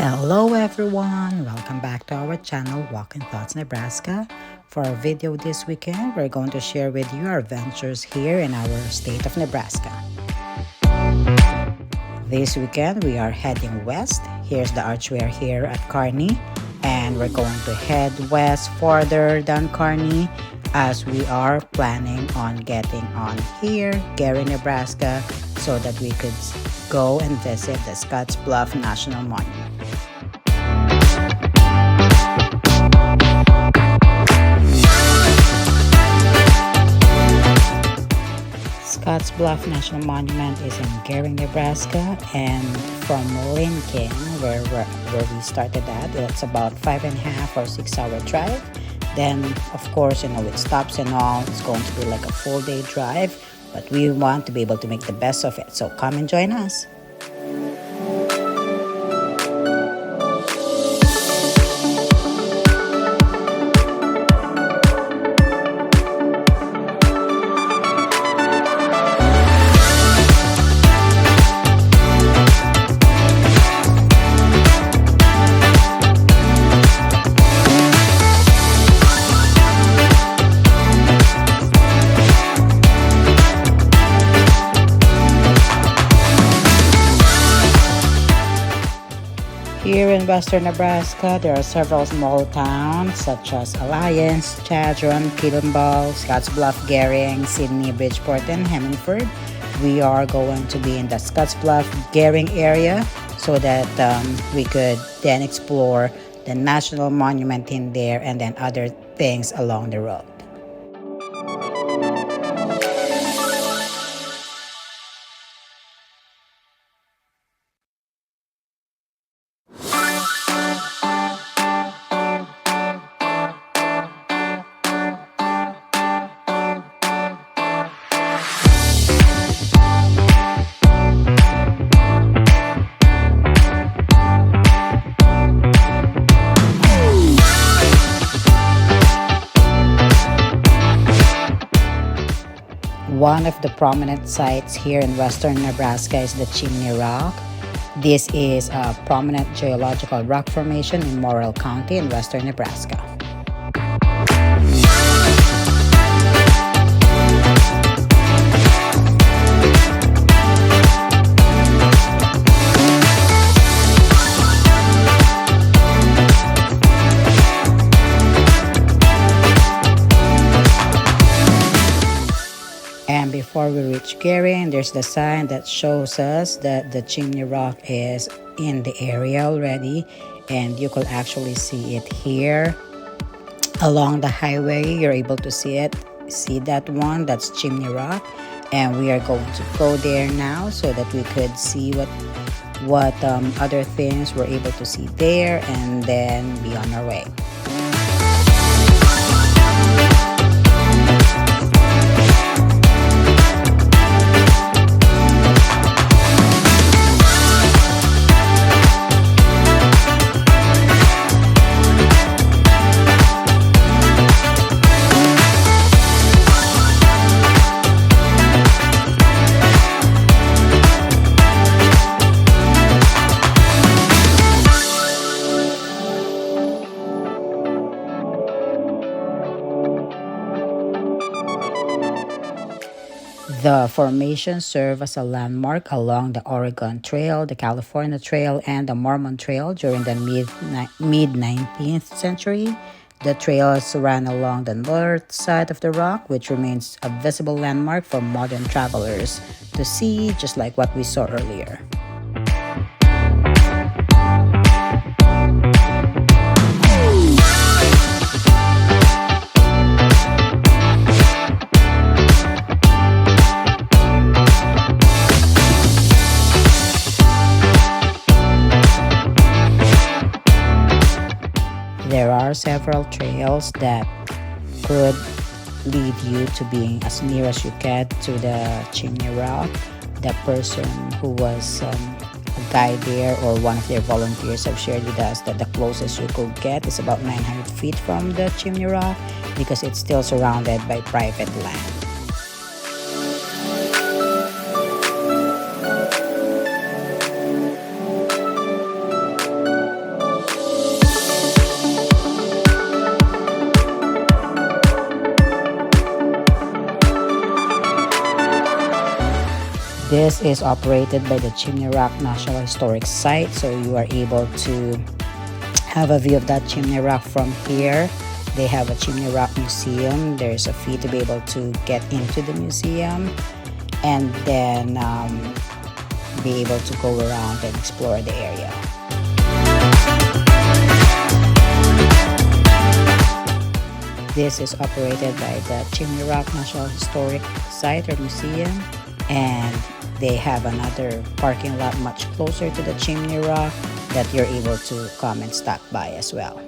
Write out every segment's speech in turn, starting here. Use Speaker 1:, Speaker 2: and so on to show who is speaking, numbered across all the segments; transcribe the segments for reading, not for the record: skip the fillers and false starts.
Speaker 1: Hello everyone, welcome back to our channel Walking Thoughts Nebraska. For our video this weekend, we're going to share with you our adventures here in our state of Nebraska. This weekend we are heading west. Here's the archway here at Kearney, and we're going to head west farther than Kearney as we are planning on getting on here, Gering, Nebraska, so that we could go and visit the Scottsbluff National Monument. Scottsbluff National Monument is in Gering, Nebraska, and from Lincoln, where we started at, it's about 5.5 or 6 hour drive. Then, of course, with stops and all, it's going to be like a full day drive, but we want to be able to make the best of it. So come and join us. Here in western Nebraska, there are several small towns such as Alliance, Chadron, Kimball, Scottsbluff, Gering, Sydney, Bridgeport, and Hemingford. We are going to be in the Scottsbluff, Gering area so that we could then explore the National Monument in there and then other things along the road. One of the prominent sites here in western Nebraska is the Chimney Rock. This is a prominent geological rock formation in Morrill County in western Nebraska. And before we reach Gering, there's the sign that shows us that the Chimney Rock is in the area already, and you could actually see it here along the highway. You're able to see it. See that one? That's Chimney Rock, and we are going to go there now so that we could see what other things we're able to see there, and then be on our way. The formations serve as a landmark along the Oregon Trail, the California Trail, and the Mormon Trail during the mid-19th century. The trails ran along the north side of the rock, which remains a visible landmark for modern travelers to see, just like what we saw earlier. There are several trails that could lead you to being as near as you can to the Chimney Rock. The person who was a guide there or one of their volunteers have shared with us that the closest you could get is about 900 feet from the Chimney Rock because it's still surrounded by private land. This is operated by the Chimney Rock National Historic Site, so you are able to have a view of that Chimney Rock from here. They have a Chimney Rock Museum. There's a fee to be able to get into the museum, and then be able to go around and explore the area. This is operated by the Chimney Rock National Historic Site or Museum, and they have another parking lot much closer to the Chimney Rock that you're able to come and stop by as well.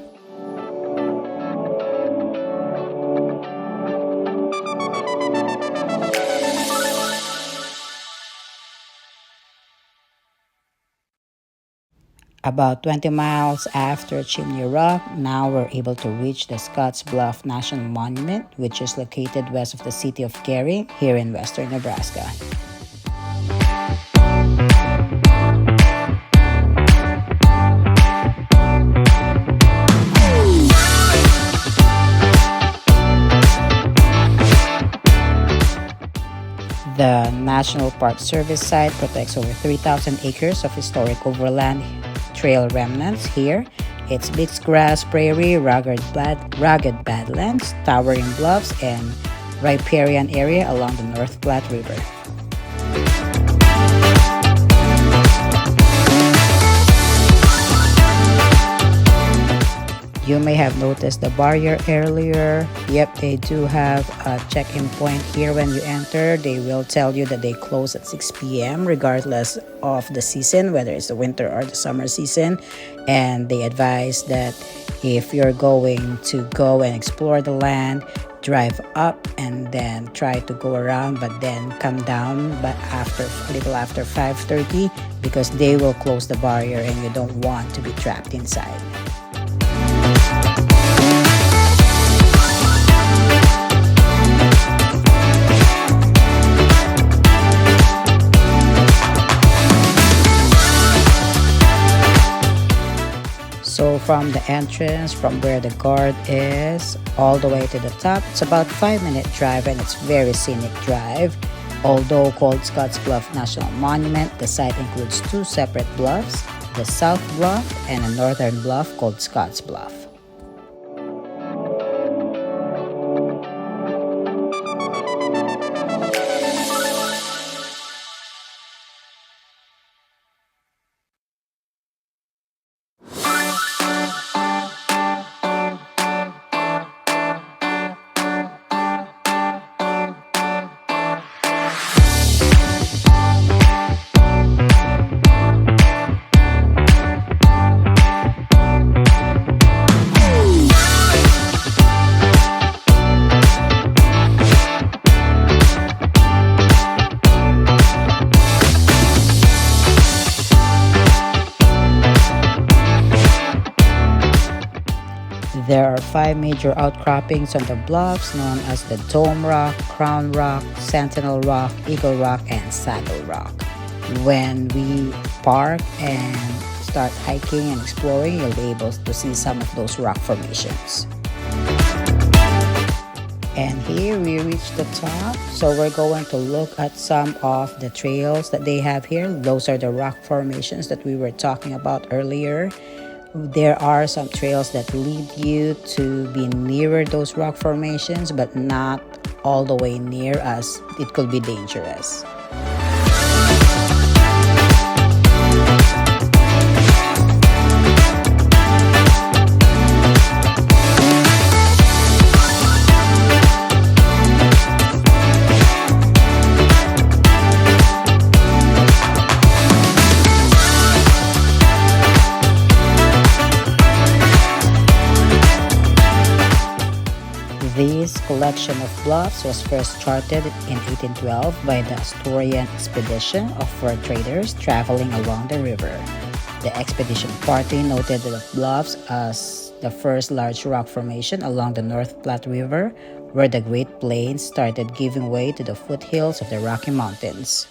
Speaker 1: About 20 miles after Chimney Rock, now we're able to reach the Scottsbluff National Monument, which is located west of the city of Gering here in western Nebraska. The National Park Service site protects over 3,000 acres of historic overland trail remnants here. It's mixed grass prairie, rugged badlands, towering bluffs, and riparian area along the North Platte River. You may have noticed the barrier earlier. Yep, they do have a check-in point here when you enter. They will tell you that they close at 6 p.m. regardless of the season, whether it's the winter or the summer season. And they advise that if you're going to go and explore the land, drive up and then try to go around, but then come down but after a little after 5:30, because they will close the barrier and you don't want to be trapped inside. So from the entrance, from where the guard is, all the way to the top, it's about 5-minute drive, and it's very scenic drive. Although called Scottsbluff National Monument, the site includes 2 separate bluffs, the South Bluff and a northern bluff called Scottsbluff. There are 5 major outcroppings on the bluffs known as the Dome Rock, Crown Rock, Sentinel Rock, Eagle Rock, and Saddle Rock. When we park and start hiking and exploring, you'll be able to see some of those rock formations. And here we reach the top, so we're going to look at some of the trails that they have here. Those are the rock formations that we were talking about earlier. There are some trails that lead you to be nearer those rock formations, but not all the way near, as it could be dangerous. This collection of bluffs was first charted in 1812 by the Asturian expedition of fur traders traveling along the river. The expedition party noted the bluffs as the first large rock formation along the North Platte River, where the Great Plains started giving way to the foothills of the Rocky Mountains.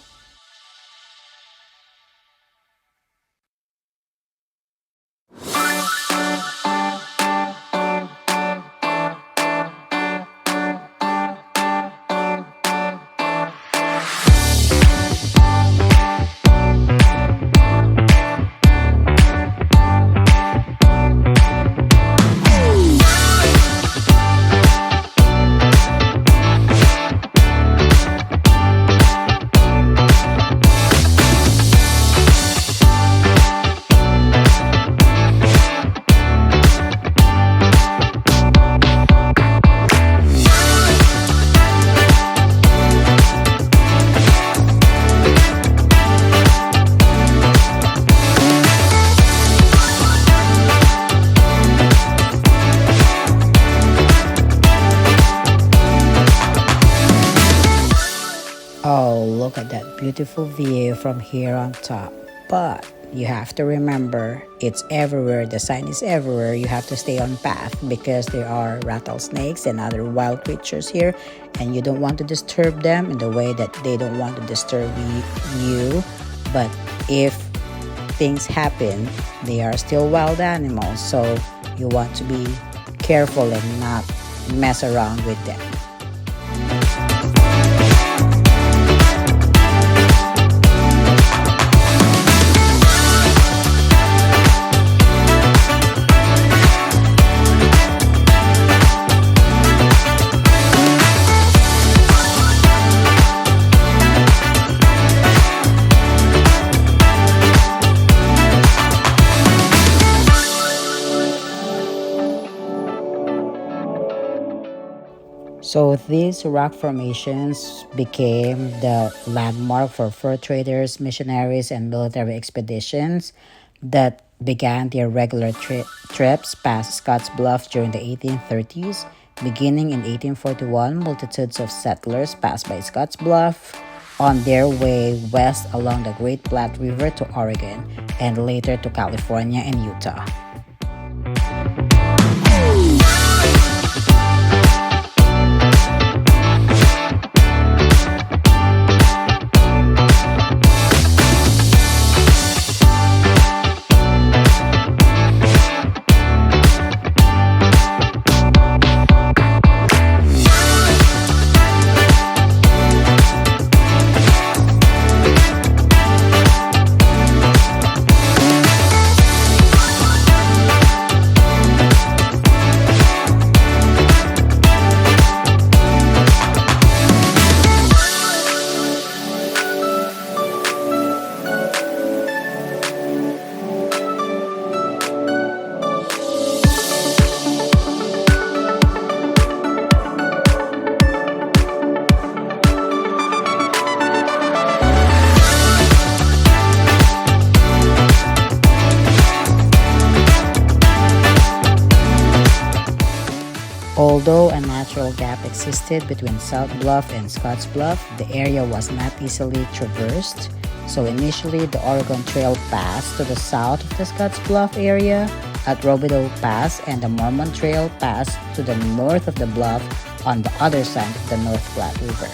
Speaker 1: beautiful view from here on top. But you have to remember, it's everywhere. The sign is everywhere. You have to stay on path because there are rattlesnakes and other wild creatures here, and you don't want to disturb them in the way that they don't want to disturb you. But if things happen, they are still wild animals, so you want to be careful and not mess around with them. So these rock formations became the landmark for fur traders, missionaries, and military expeditions that began their regular trips past Scottsbluff during the 1830s. Beginning in 1841, multitudes of settlers passed by Scottsbluff on their way west along the Great Platte River to Oregon, and later to California and Utah. Although a natural gap existed between South Bluff and Scottsbluff, the area was not easily traversed. So initially, the Oregon Trail passed to the south of the Scottsbluff area at Robidoux Pass, and the Mormon Trail passed to the north of the bluff on the other side of the North Platte River.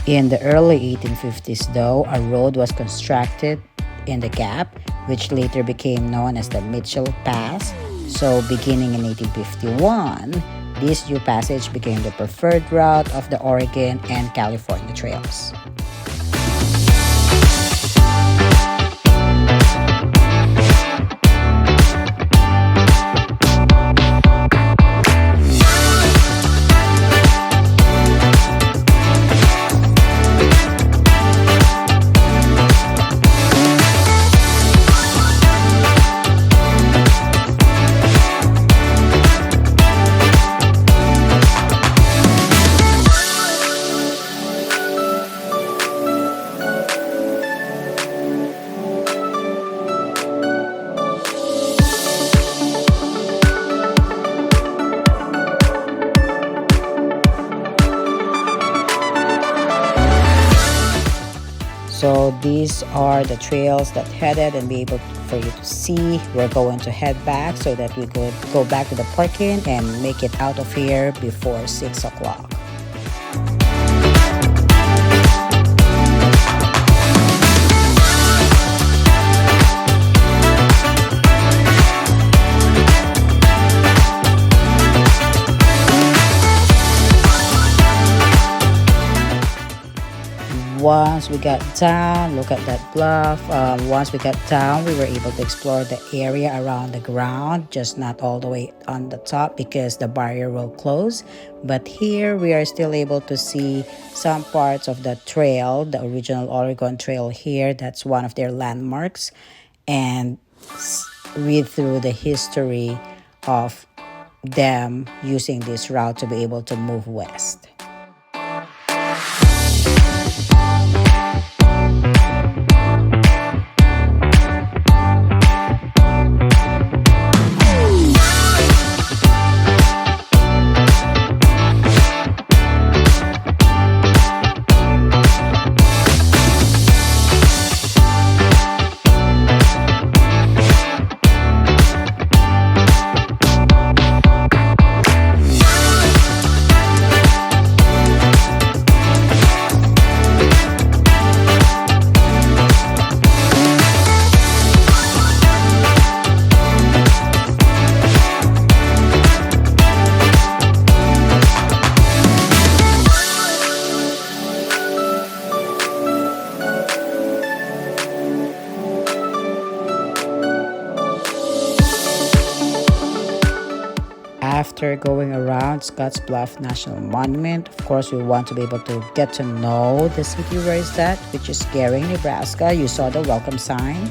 Speaker 1: In the early 1850s, though, a road was constructed in the gap, which later became known as the Mitchell Pass. So beginning in 1851, this new passage became the preferred route of the Oregon and California trails. So these are the trails that headed, and be able for you to see. We're going to head back so that we could go back to the parking and make it out of here before 6 o'clock. once we got down, look at that bluff. Once we got down, we were able to explore the area around the ground, just not all the way on the top because the barrier will close. But here we are still able to see some parts of the trail, the original Oregon Trail here. That's one of their landmarks. And read through the history of them using this route to be able to move west. After going around Scottsbluff National Monument, of course, we want to be able to get to know the city where it's at, which is Gering, Nebraska. You saw the welcome sign.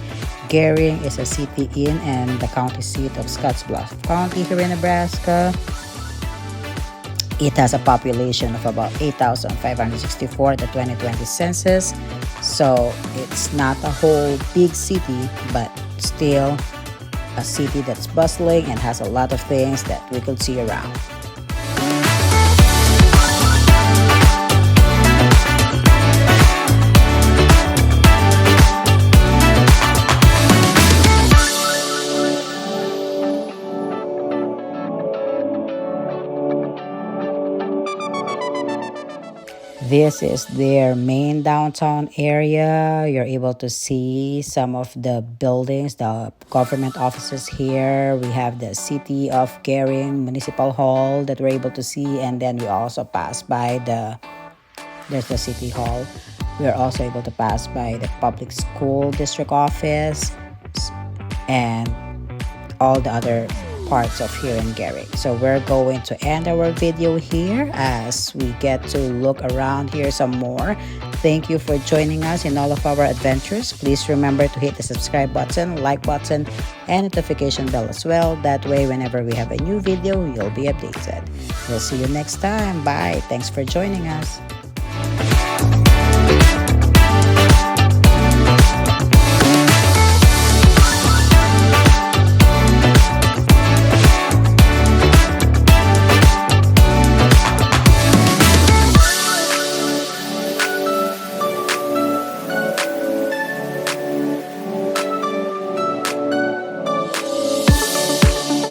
Speaker 1: Gering is a city in and the county seat of Scottsbluff County here in Nebraska. It has a population of about 8,564 at the 2020 census. So it's not a whole big city, but still a city that's bustling and has a lot of things that we could see around. This is their main downtown area. You're able to see some of the buildings, the government offices here. We have the City of Gering Municipal Hall that we're able to see, and then we also pass by there's the City Hall. We are also able to pass by the Public School District Office and all the other parts of here in Gering. So we're going to end our video here as we get to look around here some more. Thank you for joining us in all of our adventures. Please remember to hit the subscribe button, like button, and notification bell as well. That way, whenever we have a new video, you'll be updated. We'll see you next time. Bye. Thanks for joining us.